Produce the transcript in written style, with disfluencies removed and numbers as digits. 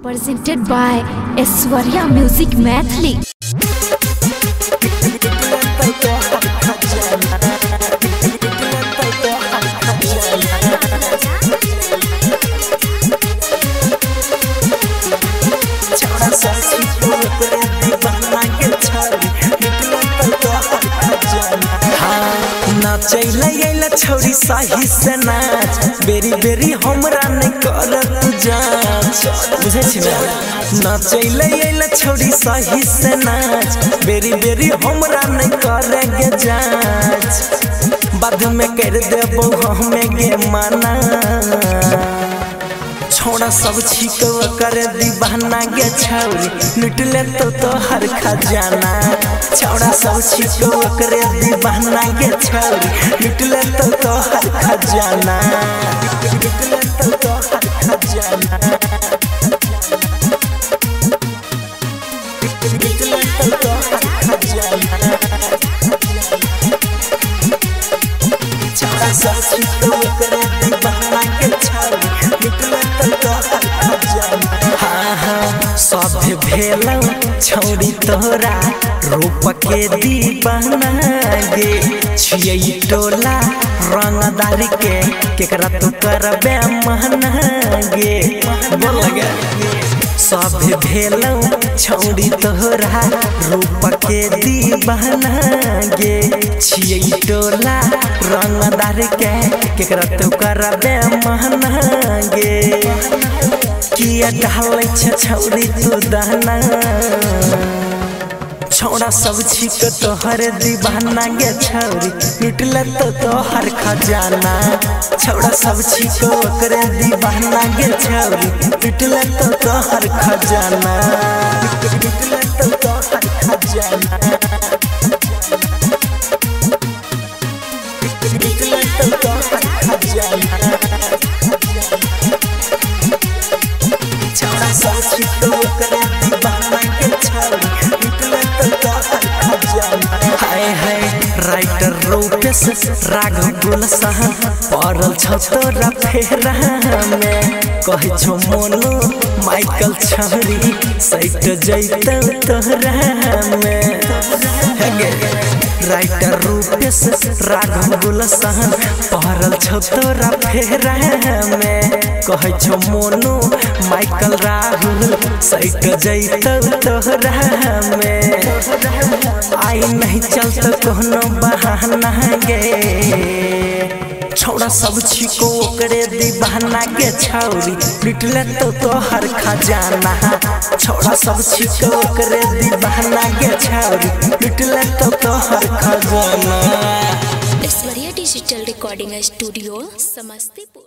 Presented by Aishwarya Music Mathli. नाचैला छौरी साही से नाच बेरी बेरी हमरा ने करत जांच बुझै छी ना नाचैला छौरी साही से नाच बेरी बेरी हमरा ने करेगे जांच बाद में कर देबो हमें गे माना छोड़ा सब छिको कर दीवाना गे छौरी लुटले तो हर खजाना छोड़ा सब छिको कर दीवाना गे छौरी लुटले तो हर खजाना लुटले तो हर खजाना लुटले तो हर खजाना छोड़ा सब छिको कर दीवाना गे छौरी लुटले सब भेल छौरी तोरा रूप के दीवाना गे छियै टोला रंगदार के केकरा तू करबे महना गे बोल गे सब भेल छौरी तोरा रूप के दीवाना गे छियै टोला रंगदार के केकरा तू करबे महना गे किया डालै छौरी तू दाना छोड़ा सब छिक तोहर दीवाना गे छौरी लुटले तो हर खजाना छोड़ा सब छिक ओकरे दीवाना गे छौरी लुटले तो हर खजाना लुटले तो हर खजाना लुटले तो हर खजाना छोड़ा सब छिको करे दीवाना के छौरी लुटले तो हर खजाना हाय हाय राइटर रूपेश राघव गुलशन पड़ल छ तोरा फेरा में कहि छो मोनू माइकल छौरी सैट जैतौ तोरा में राइटर रूपेश राघव गुलशन पड़ल छ तोरा फेरा में कहि छो मोनू माइकल राहुल सैट जैतौ तोरा में आई नहीं चलत कोनो बहाना गे छोड़ा सब छिको ओकरे दीवाना गे छौरी लुटले तो हर खजाना छोड़ा सब छिको ओकरे दीवाना गे छौरी लुटले तो हर खजाना। Aishwarya digital recording studio Samastipur.